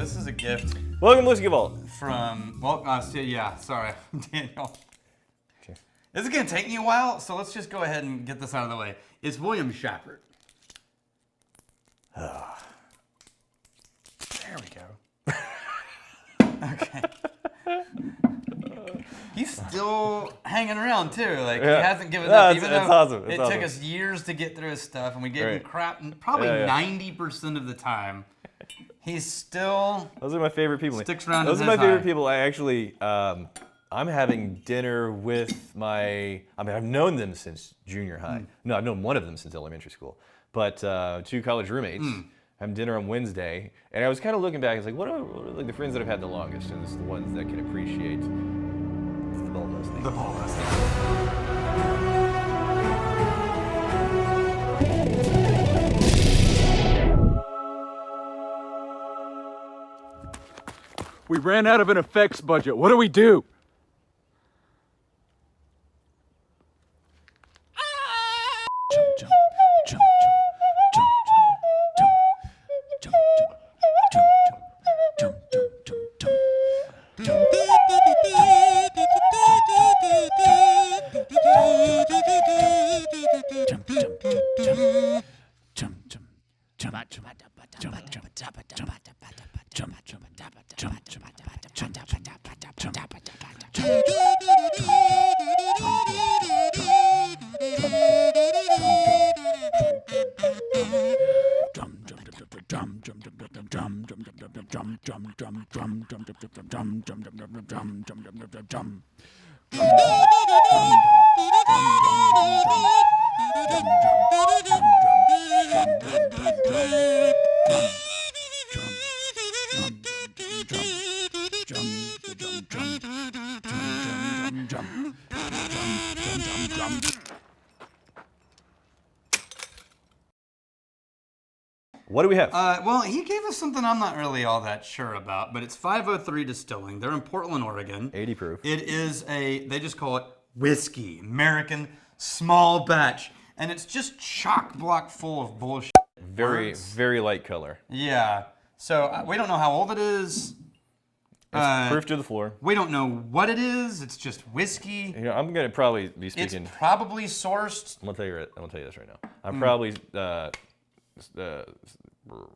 this is a gift Welcome to Whiskey Vault. from, sorry, Daniel. Okay. This is going to take me a while, so let's just go ahead and get this out of the way. It's William Schappert. There we go. Okay. He's still hanging around too. Like he hasn't given up, even though awesome. it took us years to get through his stuff, and we gave him crap. Probably 90% of the time, he's still. Those are my favorite people. Sticks around. Those are my favorite people. I actually, I'm having dinner with my. I mean, I've known them since junior high. No, I've known one of them since elementary school. But 2 college roommates. Having dinner on Wednesday, and I was kind of looking back. I was like, what are like the friends that I've had the longest, and it's the ones that can appreciate the bulldozing thing. The bulldozing thing. We ran out of an effects budget. What do we do? Jump, jump, jump, jump, jump, jump, jump, jump, What do we have? Well, he gave us something I'm not really all that sure about, but it's 503 Distilling. They're in Portland, Oregon. 80 proof. It is they just call it whiskey, American small batch, and it's just chock block full of bullshit. Very, words. very light color. Yeah. So we don't know how old it is. It's proof to the floor. We don't know what it is. It's just whiskey. You know, I'm gonna probably be speaking. It's probably sourced. I'm gonna tell you this right now. I'm probably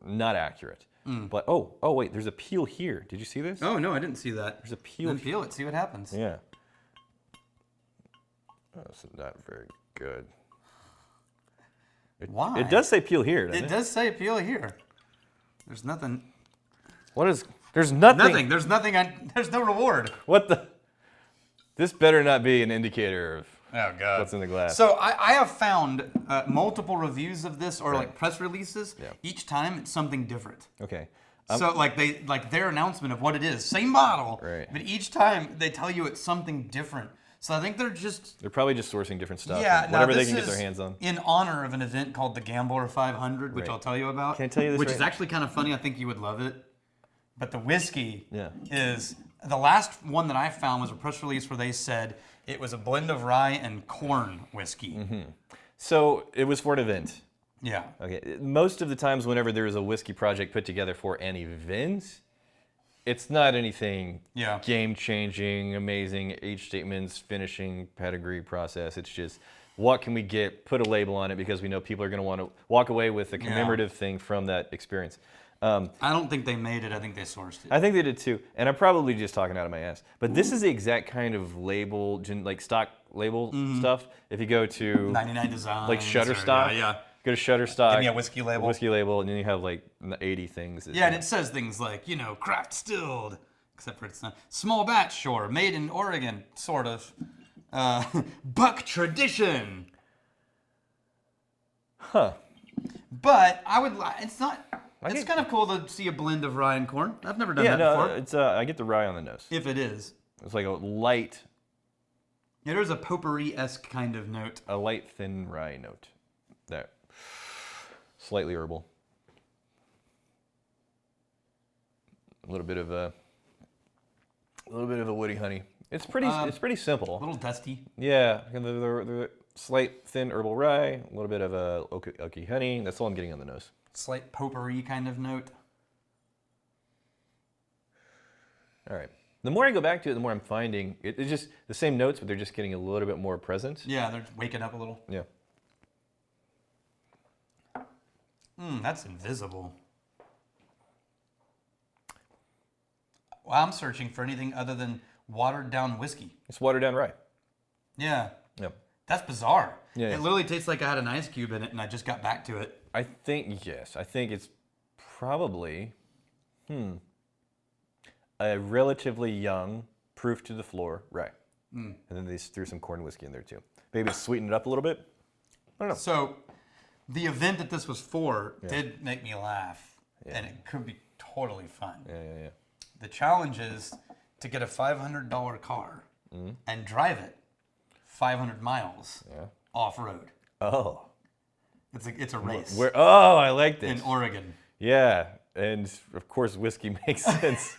not accurate. But oh wait, there's a peel here. Did you see this? Oh no, I didn't see that. There's a peel. Then peel it. See what happens. Yeah. That's not very good. Why? It does say peel here, doesn't it? It does say peel here. There's nothing. What is? There's nothing. Nothing. There's nothing. There's no reward. What the? This better not be an indicator of Oh God. what's in the glass. So I have found multiple reviews of this, or like press releases. Yeah. Each time it's something different. Okay. So like their announcement of what it is, same bottle, Right. but each time they tell you it's something different. So I think They're probably just sourcing different stuff. yeah, and now whatever they this can get is their hands on. in honor of an event called the Gambler 500, which Right. I'll tell you about. Can I tell you this Which right is now? actually kind of funny. I think you would love it. But the whiskey Yeah. is the last one that I found was a press release where they said it was a blend of rye and corn whiskey. So it was for an event. Yeah. Okay. Most of the times, whenever there is a whiskey project put together for an event, it's not anything game-changing, amazing, age statements, finishing, pedigree process. It's just, what can we get, put a label on it, because we know people are going to want to walk away with a commemorative thing from that experience. I don't think they made it. I think they sourced it. I think they did too, and I'm probably just talking out of my ass. But this is the exact kind of label, like stock label stuff. If you go to 99 Designs. like Shutterstock, Yeah. go to Shutterstock. Give me a whiskey label. And then you have like 80 things. Yeah, and it says things like, craft distilled, except for it's not. Small batch, sure. Made in Oregon, sort of. Buck tradition. Huh. But it's not. It's kind of cool to see a blend of rye and corn. I've never done that before. It's I get the rye on the nose. If it is. It's like a light, There's a potpourri-esque kind of note. a light thin rye note. That slightly herbal. A little bit of a woody honey. It's pretty simple. A little dusty. Yeah, and the slight thin herbal rye, a little bit of a oaky honey. That's all I'm getting on the nose. Slight potpourri kind of note. All right. The more I go back to it, the more I'm finding it's just the same notes, but they're just getting a little bit more present. Yeah, they're waking up a little. Yeah. That's invisible. Well, I'm searching for anything other than watered down whiskey. It's watered down rye. Yeah. Yep. That's bizarre. Yeah. It literally tastes like I had an ice cube in it and I just got back to it. I think, yes. I think it's probably, a relatively young, proof to the floor rye. And then they threw some corn whiskey in there too. Maybe sweeten it up a little bit. I don't know. So, the event that this was for did make me laugh, and it could be totally fun. Yeah. The challenge is to get a $500 car and drive it 500 miles off-road. Oh. It's a race Oh, I like this. in Oregon. Yeah, and of course whiskey makes sense.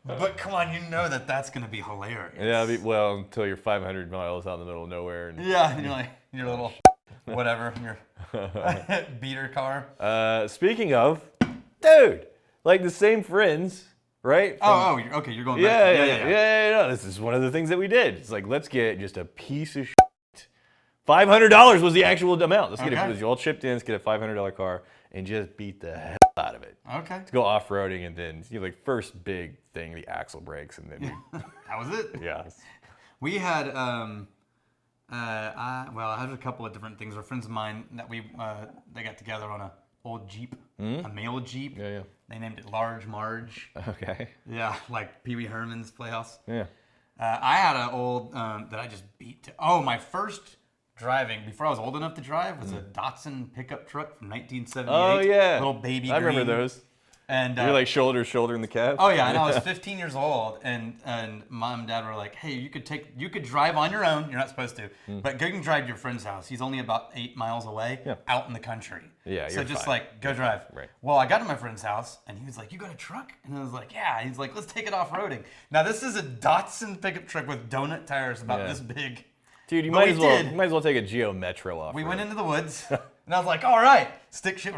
But come on, you know that's going to be hilarious. Yeah, well, until you're 500 miles out in the middle of nowhere. And Yeah, and you're like, your little, whatever, your beater car. Speaking of, dude, like the same friends, right? Okay, you're going back. Yeah. No, this is one of the things that we did. It's like, let's get just a piece of shit. $500 was the actual amount. Let's get it. It was all chipped in. Let's get a $500 car and just beat the hell out of it. Okay. To go off-roading, and then like first big thing, the axle breaks, and then That was it. yeah. We had, I had a couple of different things. Our friends of mine that they got together on a old Jeep, a male Jeep. Yeah. They named it Large Marge. Okay. Yeah, like Pee Wee Herman's Playhouse. Yeah. I had an old that I just beat to. Oh, my first driving before I was old enough to drive was a Datsun pickup truck from 1978. Oh yeah. Little baby. I green. remember those. And You're like shoulder to shoulder in the cab. oh yeah, and I was 15 years old, and mom and dad were like, "Hey, you could drive on your own. You're not supposed to, but go and drive to your friend's house. He's only about 8 miles away, out in the country. Yeah, so you're just fine. like go drive. Right. Well, I got to my friend's house, and he was like, "You got a truck?" And I was like, "Yeah." He's like, "Let's take it off roading." Now this is a Datsun pickup truck with donut tires about this big. Dude, you But might we as well did. you might as well take a Geo Metro off. We went into the woods, and I was like, "All right, stick shift."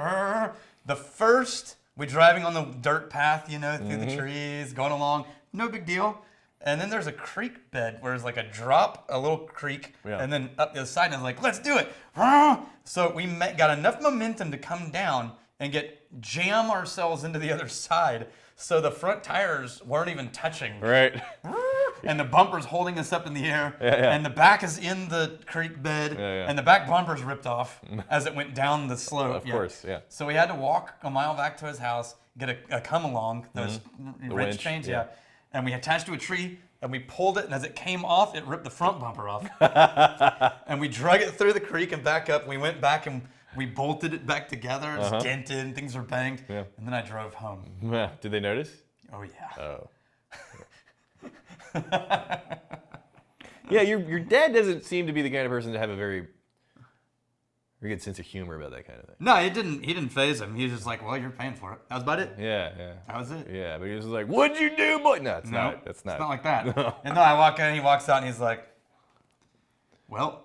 The first, we're driving on the dirt path, through the trees, going along, no big deal. And then there's a creek bed where there's like a little creek, and then up the other side, and I was like, "Let's do it." So we got enough momentum to come down and jam ourselves into the other side, so the front tires weren't even touching. Right. And the bumper's holding us up in the air, Yeah. and the back is in the creek bed, and the back bumper's ripped off as it went down the slope. Of course, yeah. So we had to walk a mile back to his house, get a come along, those wrench winch, chains, yeah. and we attached to a tree, and we pulled it, and as it came off, it ripped the front bumper off. And we drug it through the creek and back up. We went back and we bolted it back together. It's dented, and things were banged. Yeah. And then I drove home. Yeah. Did they notice? Oh yeah. Oh. Yeah, your dad doesn't seem to be the kind of person to have a very good sense of humor about that kind of thing. No, it didn't. He didn't faze him. He was just like, "Well, you're paying for it." That was about it. Yeah. That was it. Yeah, but he was like, "What'd you do, boy?" No, it's not. That's not. It's not like that. And no, I walk in, he walks out, and he's like, "Well,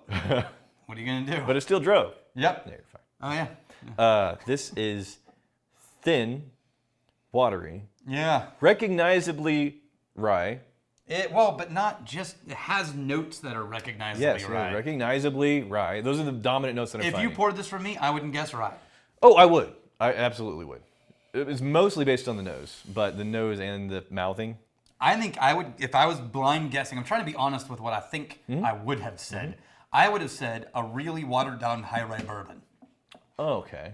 what are you gonna do?" But it still drove. Yep. Yeah, you're fine. Oh yeah. This is thin, watery, Yeah. recognizably rye. But not just. It has notes that are recognizably Yes, right. recognizably rye. Those are the dominant notes that I'm If finding. you poured this for me, I wouldn't guess right. Oh, I would. I absolutely would. It was mostly based on the nose, but the nose and the mouthing. I think I would, if I was blind guessing. I'm trying to be honest with what I think I would have said. I would have said a really watered down high rye bourbon. Oh, okay.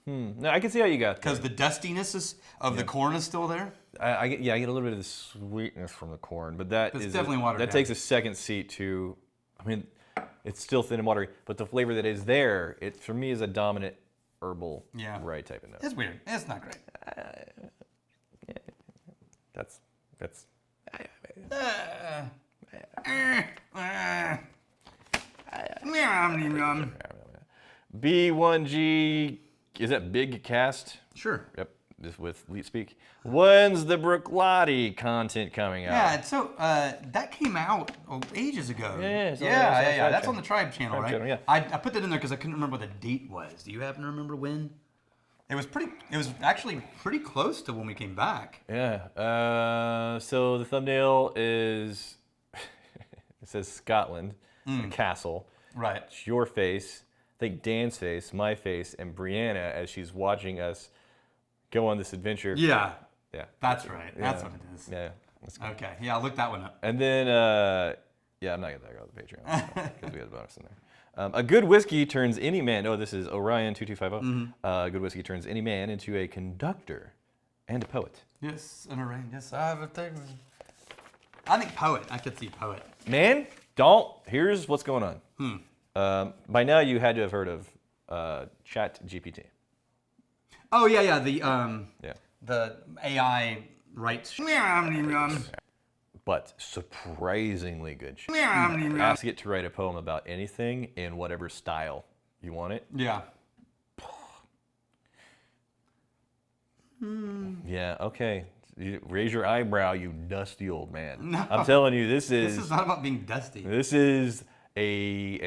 No, I can see how you got that. Because the dustiness of the corn is still there. I get a little bit of the sweetness from the corn, but that It's is definitely watered that down. takes a second seat to. I mean, it's still thin and watery, but the flavor that is there, it for me is a dominant herbal rye type of note. It's weird. It's not great. That's B1G. Is that big cast? Sure. Yep. Just with Leet Speak. When's the Brooklady content coming out? Yeah, so that came out ages ago. Yeah, it's on the yeah. Tribe That's on the Tribe channel, Tribe right? channel, yeah. I put that in there because I couldn't remember what the date was. Do you happen to remember when It was actually pretty close to when we came back. Yeah. So the thumbnail is it says Scotland, a castle. Right. It's your face, I think Dan's face, my face, and Brianna as she's watching us go on this adventure. Yeah. Yeah. That's right. That's what it is. Yeah. That's good. Okay. Yeah, I'll look that one up. And then, yeah, I'm not gonna go to the Patreon because we got a bonus in there. A good whiskey turns any man. Oh, this is Orion 2250. A good whiskey turns any man into a conductor and a poet. Yes, and a rain. Yes, I have a thing. I think poet. I could see poet. Man, don't. Here's what's going on. By now, you had to have heard of Chat GPT. Oh yeah. Yeah. The AI writes. But surprisingly good. Ask it to write a poem about anything in whatever style you want it. Yeah. Yeah, okay. Raise your eyebrow, you dusty old man. No. I'm telling you, this This is is not about being dusty. this is an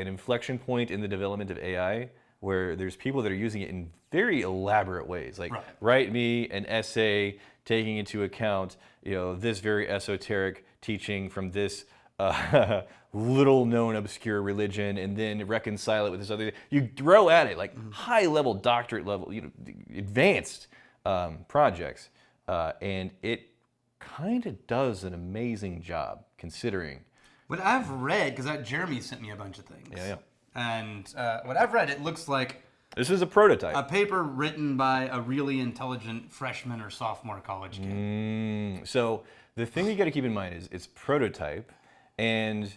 inflection point in the development of AI where there's people that are using it in very elaborate ways. Like Right. write me an essay taking into account, this very esoteric teaching from this little known obscure religion and then reconcile it with this other. You throw at it like high level doctorate level, advanced projects. And it kind of does an amazing job considering. What I've read, because Jeremy sent me a bunch of things. Yeah. And what I've read, it looks like This is a prototype. a paper written by a really intelligent freshman or sophomore college kid. So the thing you got to keep in mind is it's prototype, and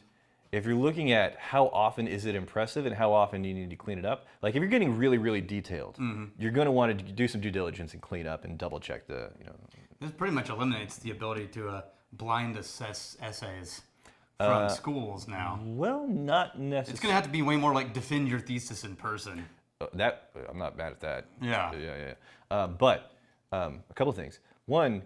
if you're looking at how often is it impressive and how often do you need to clean it up, like if you're getting really, really detailed, you're going to want to do some due diligence and clean up and double check the. This pretty much eliminates the ability to blind assess essays from schools now. Well, not It's necessarily. going to have to be way more like defend your thesis in person. That I'm not mad at that. Yeah. But a couple things. One,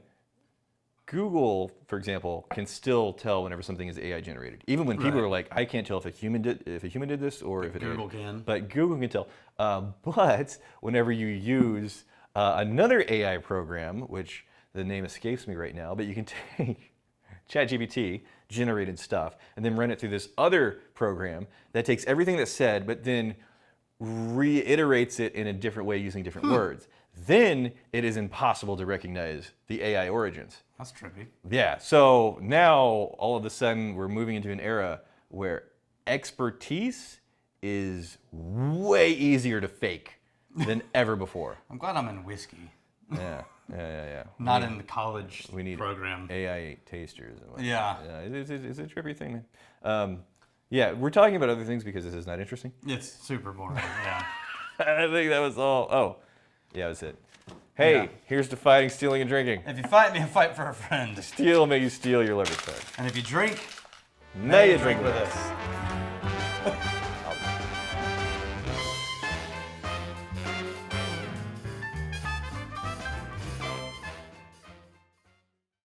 Google, for example, can still tell whenever something is AI generated, even when people Right. are like, "I can't tell if a human did this or if it." Google can. But Google can tell. But whenever you use another AI program, which the name escapes me right now, but you can take ChatGPT generated stuff and then run it through this other program that takes everything that's said, but then reiterates it in a different way using different words. Then it is impossible to recognize the AI origins. That's trippy. Yeah, so now all of a sudden we're moving into an era where expertise is way easier to fake than ever before. I'm glad I'm in whiskey, Yeah. not in the college We need program. AI tasters. And whatnot. Yeah. It's a trippy thing, man. Yeah, we're talking about other things because this is not interesting. It's super boring. Yeah. I think that was all. Oh, yeah, that's it. Hey, Yeah. here's to fighting, stealing, and drinking. If you fight me, fight for a friend. Steal, may you steal your liver star. And if you drink, May you drink drink with with us. us.